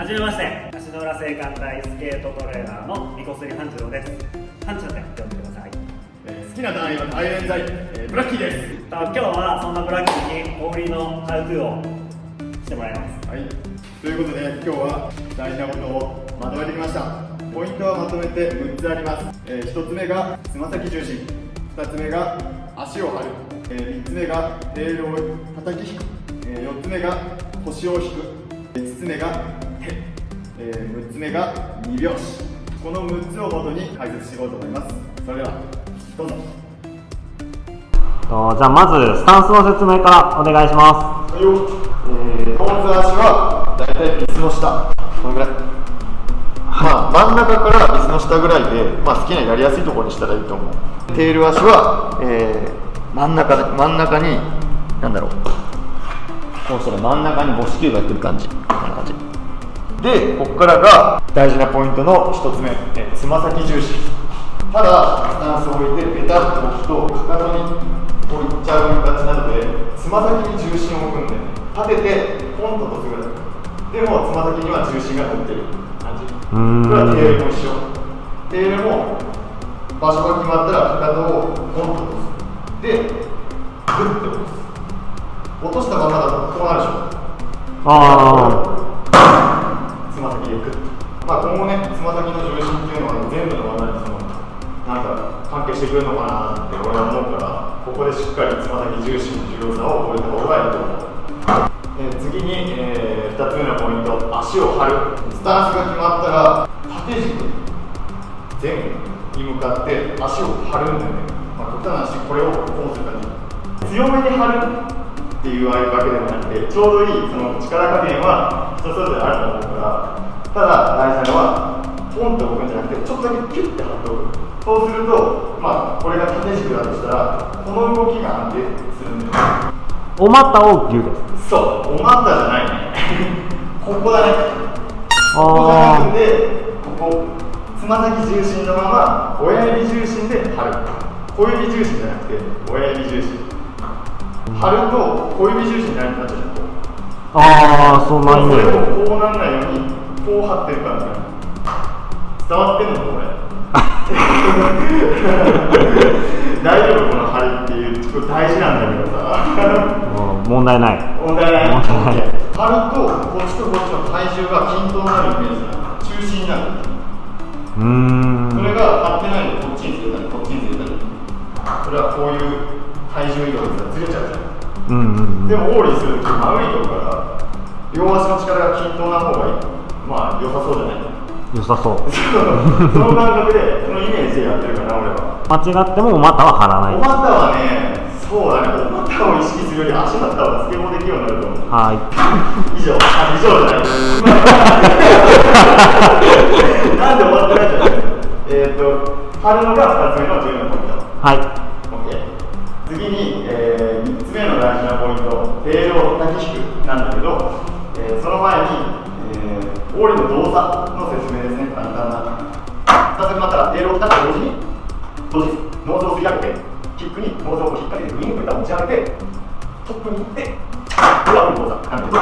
じめまして、足の裏青函大スケートトレーナーのみこすり半次郎です。半次郎って呼んでください。好きな単位は大連剤、ブラッキーです。今日はそんなブラッキーに大売りのハウトゥーをしてもらいます。はい、ということで今日は大事なことをまとめてきました。ポイントはまとめて6つあります。1つ目がつま先重心、2つ目が足を張る、3つ目がテールを叩き引く、4つ目が腰を引く、5つ目が手、6つ目が2拍子。この6つをもとに解説していこうと思います。それではどうぞ。じゃあまずスタンスの説明からお願いします。はいよ。まず足はだいたいビスの下、これぐらい。まあ真ん中からビスの下ぐらいで、まあ、好きなやりやすいところにしたらいいと思う。テール足は、真ん中になんだろう。こうしたら真ん中に母子球が来る感じ。こんな感じ。で、ここからが大事なポイントの1つ目、つま先重心。ただスタンスを置いてペタッと置くとかかとにこういっちゃう形なので、つま先に重心を置くんで、立ててポンと落とすぐらいでもつま先には重心が乗ってる感じ。これはテールも一緒。テールも場所が決まったらかかとをポンと落とす。で、グッと落とす。落としたままだとこうなるでしょ。つま先でグッと。まあ今後ね、つま先の重心っていうのは全部の技になんか関係してくるのかなって俺は思うから、ここでしっかりつま先重心の重要さを覚えた方がいいと思う。次に、2つ目のポイント、足を張る。スタンスが決まったら縦軸前に向かって足を張るんだよね。まあ、極端な話、これをこうする感じ。強めに張るっていうわけではなくて、ちょうどいいその力加減は人それぞれあると思うから、ただ大事なのはポンと置くんじゃなくて、ちょっとだけキュッて張っておく。そうすると、まあ、これが縦軸だとしたら、この動きが安定するんです。お股をギュです。そう、お股じゃないね。ここだね。ここじゃなくて、ここ、つま先重心のまま、親指重心で張る。小指重心じゃなくて、親指重心。張ると、小指重心になっちゃう。そんなイメージ。それをこうならないように、こう張ってる感じ。伝わってんのこれ。大丈夫この張りっていう、ちょっと大事なんだけどさ。問題ない。張ると、こっちとこっちの体重が均等になるイメージだ。中心になる。それが張ってないとこっちにずれたり、こっちにずれたり。それはこういう体重移動がずれちゃうじゃん。でもオーリーするとき真上に飛ぶから、両足の力が均等な方がいい。まあ良さそうじゃないか。良さそう。その感覚で、そのイメージでやってるから、俺は。間違ってもお股は張らない。お股はね、そうだね、お股を意識するより足だったらスケボーできるようになると思う。はい。以上じゃない。なんで終わってないじゃん。張るのが2つ目の重要なポイント。はい。OK。次に、3つ目の大事なポイント、テールを叩き引くなんだけど、その前に、オーリーの動作の説明ですね、簡単な。スタンスが決まったら、テールを叩くと同時に、ノーズを振り上げて、キックにノーズを引っ掛けて、グインと持ち上げて、トップに行って、これは動作なんです。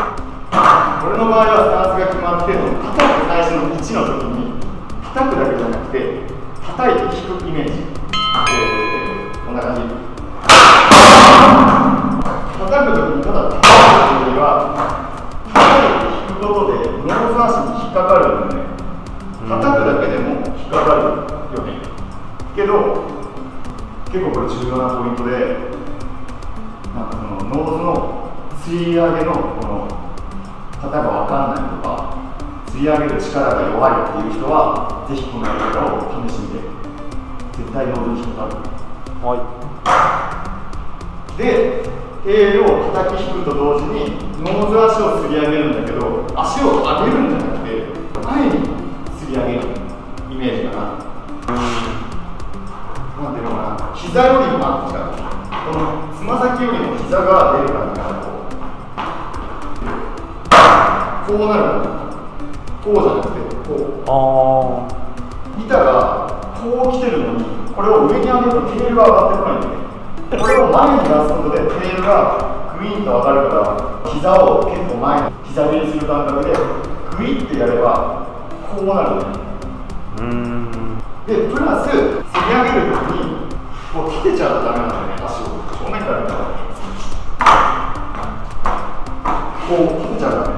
俺の場合はスタンスが決まって、叩く最初の1の時に、叩くだけじゃなくて、叩いて引くイメージ。こんな感じ。叩く時にただ叩くというよりは、叩いて引くことでノーズ足に引っかかるんだよね。叩くだけでも引っかかるよね。けど、結構これ重要なポイントで、なんかそのノーズの吸い上げのこの型が分かんないとか、吸い上げる力が弱いっていう人は、ぜひこのやり方を試してみて。絶対ノーズに引っかかる。はい。で、テールを叩き引くと同時にノーズ足をすり上げるんだけど、足を上げるんじゃなくて前にすり上げるイメージかな。なんていうのかな、膝よりもこのつま先よりも膝が出る感じかな。こうなるの。こうじゃなくてこう。板がこう来てるのに、これを上に上げるとテールが上がってこないんだよね。これを前に出すことでテールがグイーンと上がるから、膝を結構前に膝蹴りする感覚でググイってやればこうなるね。でプラス積み上げるときにこう立てちゃうとダメなんだよね。足を正面から見たらこう立てちゃうとダメ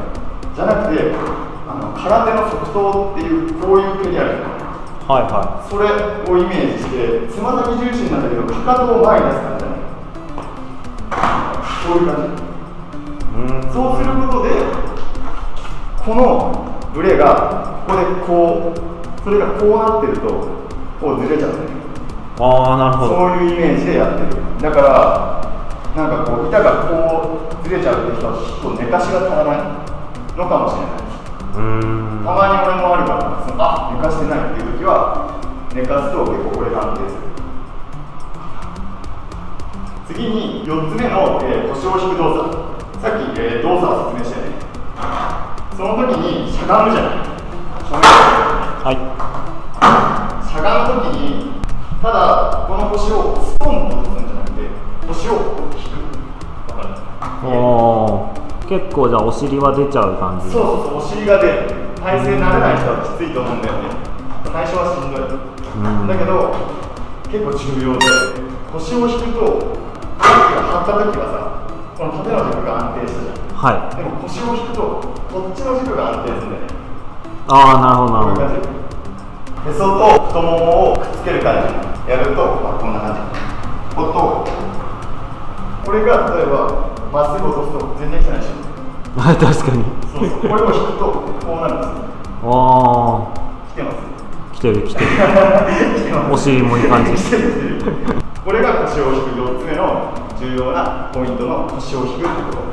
じゃなくて、空手の側頭っていうこういう蹴りあるじゃない。はいはそれをイメージしてつま先重心なんだけどかかとを前に出す感じだね。こういう感じ。そうすることでこのブレがここでこうそれがこうなってるとこうずれちゃうね。ああ、なるほど。そういうイメージでやってる。だからなんかこう板がこうずれちゃうって人はちょっと寝かしが足らないのかもしれない。たまに俺もあるから寝かしてないっていう時は寝かすと結構これが安定する。次に4つ目の、腰を引く動作。さっき、動作を説明したよね。その時にしゃがむじゃない。はい。しゃがむ時にただこの腰をストンと打つんじゃなくて腰を引く。わかる？おー、結構じゃあお尻は出ちゃう感じ。そうお尻が出る。体勢慣れない人はきついと思うんだよね。最初はしんどい。だけど結構重要で腰を引くと張った時はさこの縦の軸が安定したじゃん。はい。でも腰を引くとこっちの軸が安定するんだよね。ああ、なるほどなるほど。こういう感じ。へそと太ももをくっつける感じやると、こんな感じ。これが例えばまっすぐ落とすと全然来てないでしょ。確かに。そうこれを引くとこうなるんですよ。ああ、来てます。来てる来てる。来てます。お尻もいい感じ。来てる。これが腰を引く4つ目の重要なポイントの腰を引くってこと。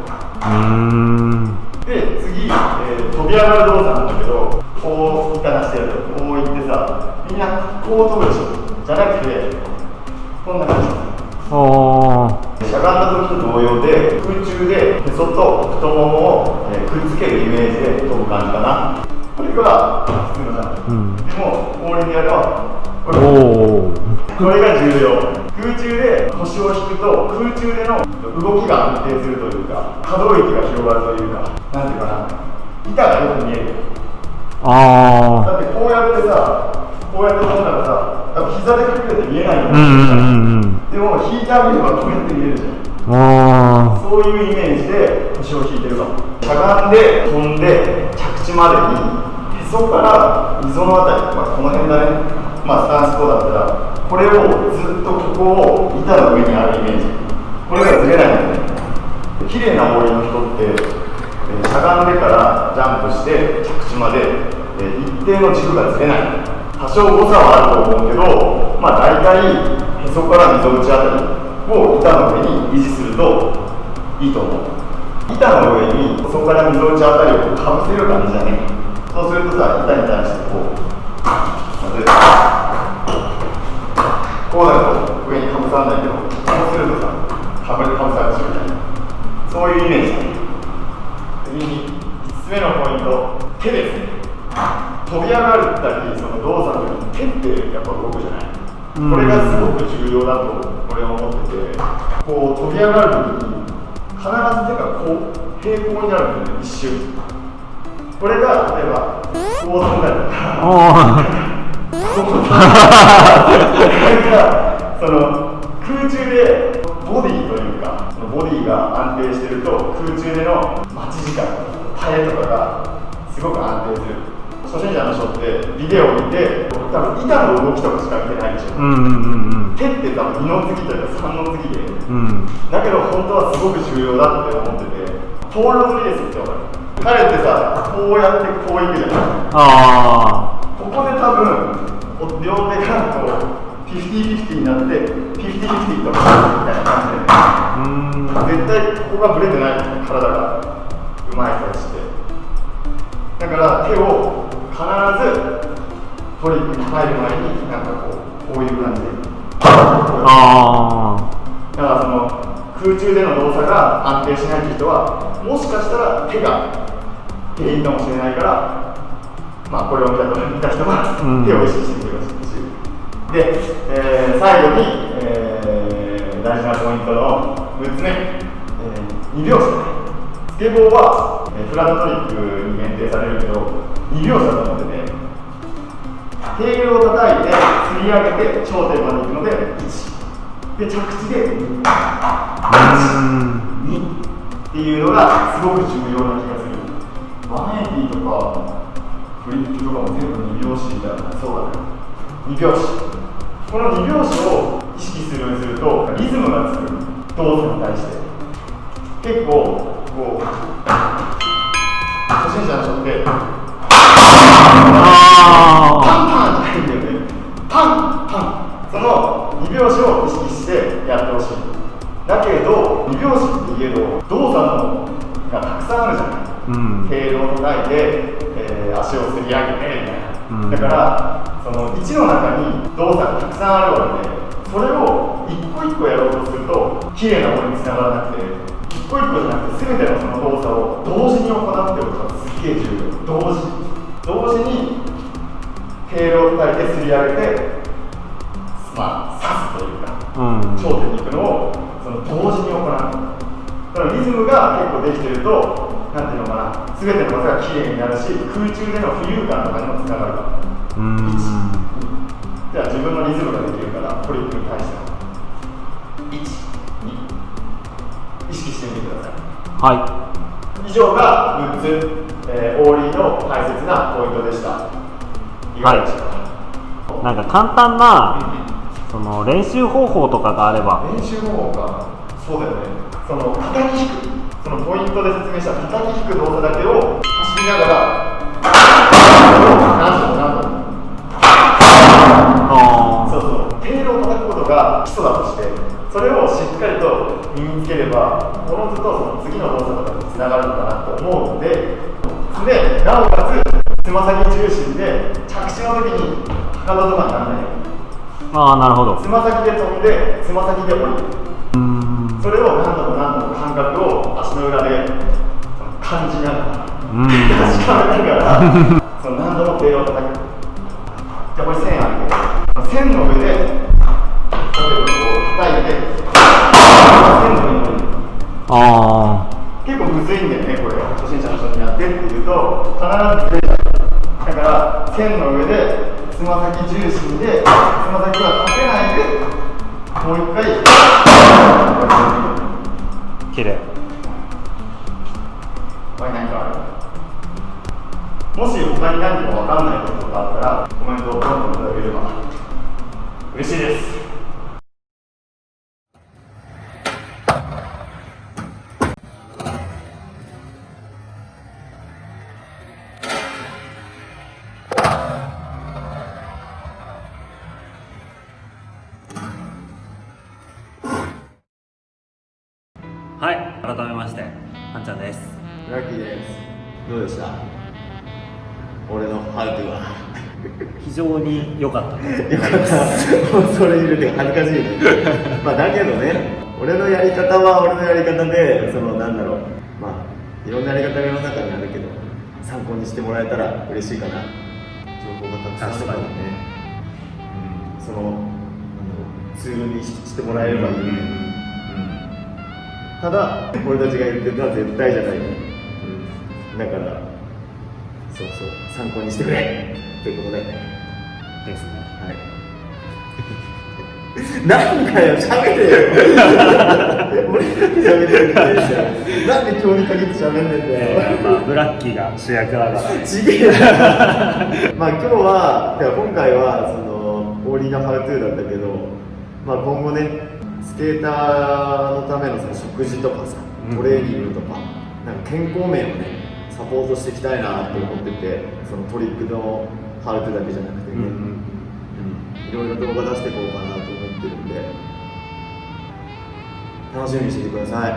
で次、飛び上がる動作なんだけど、こう板出してやるとこういってさ、みんなこう飛ぶでしょ。じゃなくてこんな感じ。しゃがんだ時と同様で空中でへそと太ももを、くっつけるイメージで飛ぶ感じかな。これが普通のジャンプ。でも氷でやればこれが重要。空中で腰を引くと空中での動きが安定するというか可動域が広がるというか、なんていうかな、板がよく見える。だってこうやってさこうやって飛んだらさ多分膝で隠れて見えないよ。でも引いてあげればこうやって見えるじゃん。そういうイメージで腰を引いてるかも。しゃがんで飛んで着地までにへそから溝のあたり、この辺だね。スタンスこうだったらこれをずっとここを板の上にあるイメージ。これがずれないんだね。綺麗な泳ぎの人って、しゃがんでからジャンプして着地まで、一定の軸がずれない。多少誤差はあると思うけど、大体へそから溝口あたりを板の上に維持するといいと思う。板の上にへそから溝口あたりをかぶせる感じだね。そうするとさ、板に対してこう例えばこうだと上にかぶさんないけど、こうするとさかぶさるしみたいな、そういうイメージだね。次に5つ目のポイント、手ですね。飛び上がるったりその動作の時に手ってやっぱ動くじゃない。これがすごく重要だと俺は思ってて、こう飛び上がる時に必ず手がこう平行になるんだよね、一瞬。これが例えばこう飛んだりとかその空中でボディというかボディが安定してると空中での待ち時間耐えとかがすごく安定する。初心者の人ってビデオを見て多分板の動きとかしか見てないでしょ。手って多分2の次というか3の次で、だけど本当はすごく重要だって思ってて、ポール釣りですって分かる。彼ってさこうやってこういくじゃない。ここで多分両手がこう50-50になって50-50とかみたいな感じで、絶対ここがブレてない体がうまい人たちって。だから手を必ずトリックに入る前になんかこういう感じでだからその空中での動作が安定しないって人はもしかしたら手が原因かもしれないから、これを見た人は手を意識してみてほしい。で、最後に、大事なポイントの6つ目、2拍子ね。スケボーはフラットトリックに限定されるけど2拍子だと思ってて、テールを叩いて吊り上げて頂点まで行くので1で着地で2っていうのがすごく重要な気がする。180とかフリップとかも全部2拍子みたいな。そうだね、2拍子。この2拍子を意識するようにするとリズムがつく動作に対して結構こう初心者の人ってパンパンじゃないんだよね。パンパン、その2拍子を意識してやってほしい。だけど2拍子って言えど動作のがたくさんあるじゃない、テールを叩いて、足をすり上げてみたいな、だからその1の中に動作がたくさんあるわけで、それを一個一個やろうとすると綺麗なものにつながらなくて、一個一個じゃなくて全てのその動作を同時に行っておくのがすっげえ重要。同時にテールを叩いてすり上げてまあ刺すというか、頂点に行くのをその同時に行う。だからリズムが結構できてるとなんていうのかな、全ての技が綺麗になるし、空中での浮遊感とかにもつながるから。では自分のリズムができるからトリックに対しては1、2意識してみてください。は以上が6つ、オーリーの大切なポイントでした。いかがでしょうか。い。なんか簡単な、その練習方法とかがあれば。練習方法か。そうだよね。その叩き引く、そのポイントで説明した叩き引く動作だけを走りながら何度もそうそう、テールを叩くことが基礎だとして、それをしっかりと身につければおのずとその次の動作とかにつながるのかなと思うので、でなおかつつま先重心で着地の時にかかととかにならないように、なるほど。つま先で飛んでつま先で降りる。それを何度も感覚を足の裏で感じながら確かめながらその何度もテールを叩く。じゃあこれ線あるけど、線の上で例えばこう叩いて線の上に降りる。結構むずいんだよね、これを初心者の人にやってっていうと必ずずれちゃう。だから線の上でつま先重心でつま先は立てないでもう一回綺麗。他に何かある？もし他に何か分かんないことがあったらコメントをどんどんいただければ嬉しいです。はい、改めましてはんちゃんです。ラッキーです。どうでした？俺のハウトゥーは非常に良かった。よかった。もうそれ言うて恥ずかしいね。まあだけどね、俺のやり方は俺のやり方で、そのなんだろう、まあいろんなやり方が世の中にあるけど、参考にしてもらえたら嬉しいかな。情報がたくさんあるからね。そのなんだろう、ツールにしてもらえればいいね。ただ俺たちが言ってるのは絶対じゃないよ。だからそう参考にしてくれということで。ですね。はい。なんかよ、喋れよ。俺だけ喋ってるんだよ。なんで今日に限って喋んねんだよ。ブラッキーが主役だから。ちげえな。まあ今日は、今回はそのオーリーのハウトゥーだったけど、まあ今後ね、スケーターのためのその食事とかさ、トレーニングとか、なんか健康面をね、サポートしていきたいなって思ってて、そのトリックのハウトゥーだけじゃなくてね、いろいろ動画出していこうかなと思ってるんで、楽しみにしててください。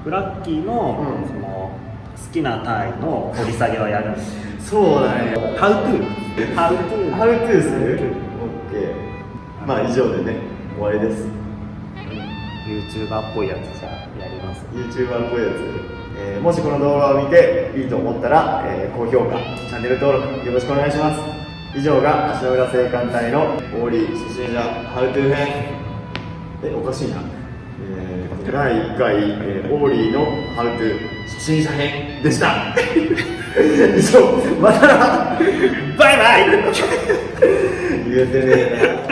ブラッキーの、その好きな単位の掘り下げはやるんです。そうだね。ハウトゥー。ハウトゥー。ハウトゥーする？ OK。まあ以上でね、終わりです。YouTuber っぽいやつじゃやります。YouTuber っぽいやつ。もしこの動画を見ていいと思ったら、高評価、チャンネル登録よろしくお願いします。以上が足の裏青函隊のオーリー初心者ハウトゥー編。おかしいな。第1回、オーリーのハウトゥー初心者編でした以上またバイバイ言えてねえな